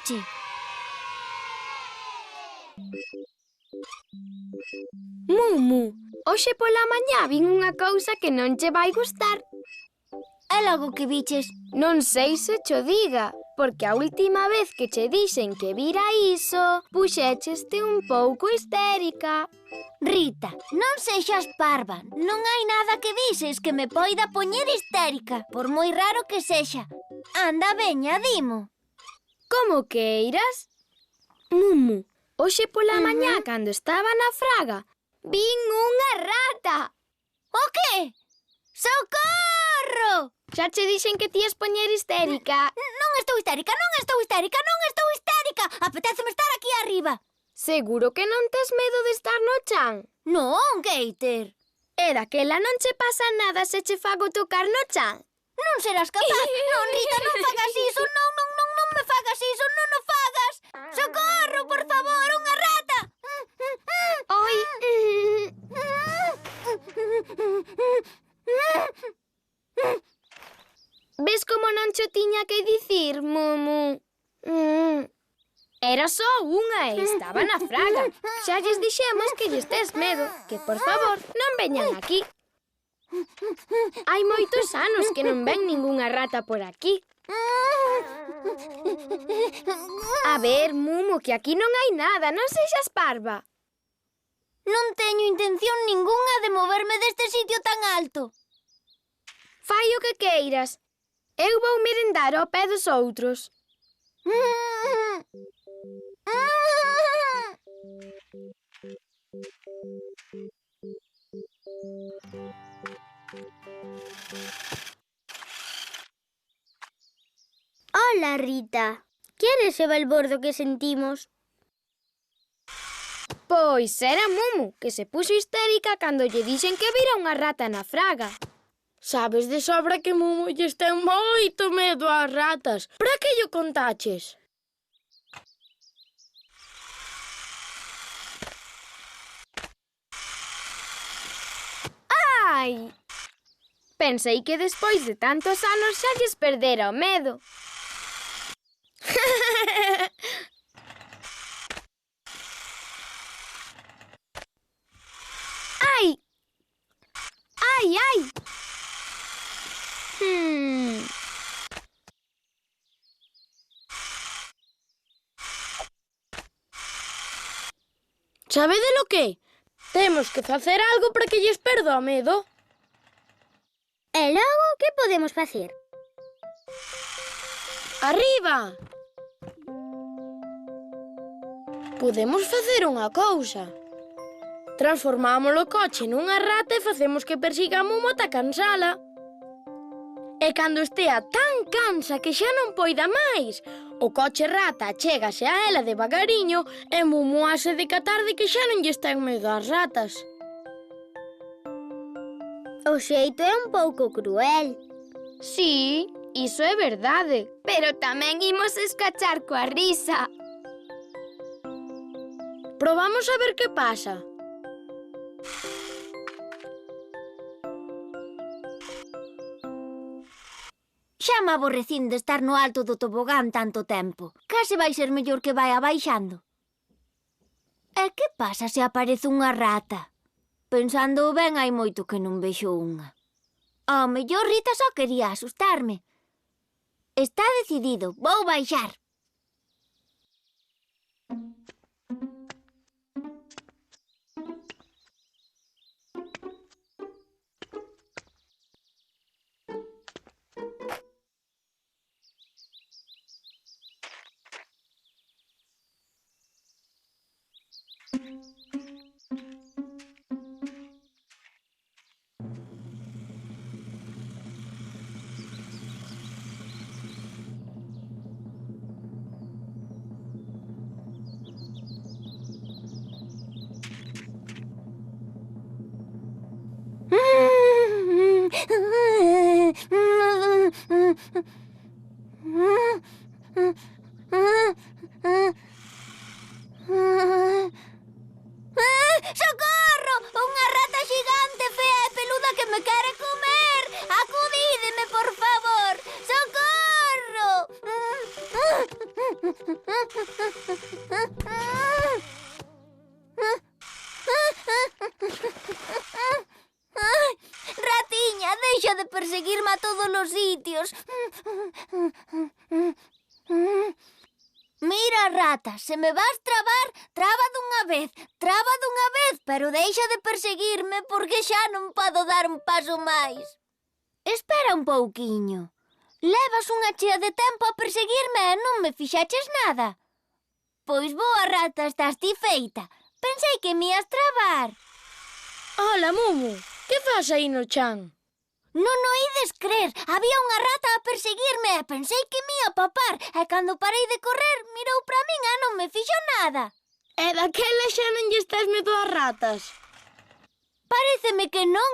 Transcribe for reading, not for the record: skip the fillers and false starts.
pasache? Mumu, hoxe pola mañá vin unha cousa que non che vai gustar. E logo que viches? Non sei se cho diga, porque a última vez que che dixen que vira iso, puxécheste un pouco histérica. Rita, non sexas parva. Non hai nada que vises que me poida poñer histérica, por moi raro que sexa. Anda, veña, dimo. Como queiras? Mumu, hoxe pola mañá, cando estaba na fraga, vin unha rata. O que? Socorro! Xa che dixen que tías poñer histérica. Non estou histérica, non estou histérica, non estou histérica. Apetéceme estar aquí arriba. Seguro que non tes medo de estar no chan? Non, Gator. E daquela non che pasa nada se che fago tocar no chan? Non serás capaz. Non, Rita, non fagas iso. Non me fagas iso. Non o fagas. Socorro, por favor, unha rata. Oi. Ves como non cho tiña que dicir, Mumu? Era só unha e estaba na fraga. Xa lles dixemos que lles tes medo, que por favor non veñan aquí. Hai moitos anos que non ven ningunha rata por aquí. A ver, Mumu, que aquí non hai nada, non sexas parva. Non teño intención ningunha de moverme deste sitio tan alto. Fai o que queiras. Eu vou merendar ao pé dos outros. Hola, Rita. Queres o balbordo que sentimos? Pois era Mumu, que se puxo histérica cando lle dixen que vira unha rata na fraga. Sabes de sobra que Mumu lles ten moito medo ás ratas. Para que llo contaches? Ai! Pensei que despois de tantos anos xa lles perdera o medo. Ai! Ai, ai! Sabedelo que? Temos que facer algo para que lles perda o medo. E logo, que podemos facer? Arriba! Podemos facer unha cousa. Transformamos o coche nunha rata e facemos que persiga a Mumu ata cansala. E cando estea tan cansa que xa non poida máis, o coche rata chégase a ela devagariño e Mumu hase decatar de que xa non lles ten medo ás ratas. O xeito é un pouco cruel. Sí, iso é verdade. Pero tamén imos escachar coa risa. Probamos a ver que pasa. Xa me aborrecín de estar no alto do tobogán tanto tempo. Case vai ser mellor que vai abaixando. E que pasa se aparece unha rata? Pensando ben, hai moito que non vexo unha. Ao mellor Rita só quería asustarme. Está decidido, vou baixar. deixa de perseguirme a todos os sitios. Mira, rata, se me vas trabar, traba dunha vez, pero deixa de perseguirme porque xa non podo dar un paso máis. Espera un pouquiño. Levas unha chea de tempo a perseguirme e non me fixaches nada. Pois boa, rata, estás ti feita. Pensei que me ias trabar. Hola, Mumu, que fas aí no chan? Non o ides crer, había unha rata a perseguirme e pensei que me ia papar e cando parei de correr mirou para min e non me fixo nada. E daquela xa non lle estás medo ás ratas? Paréceme que non.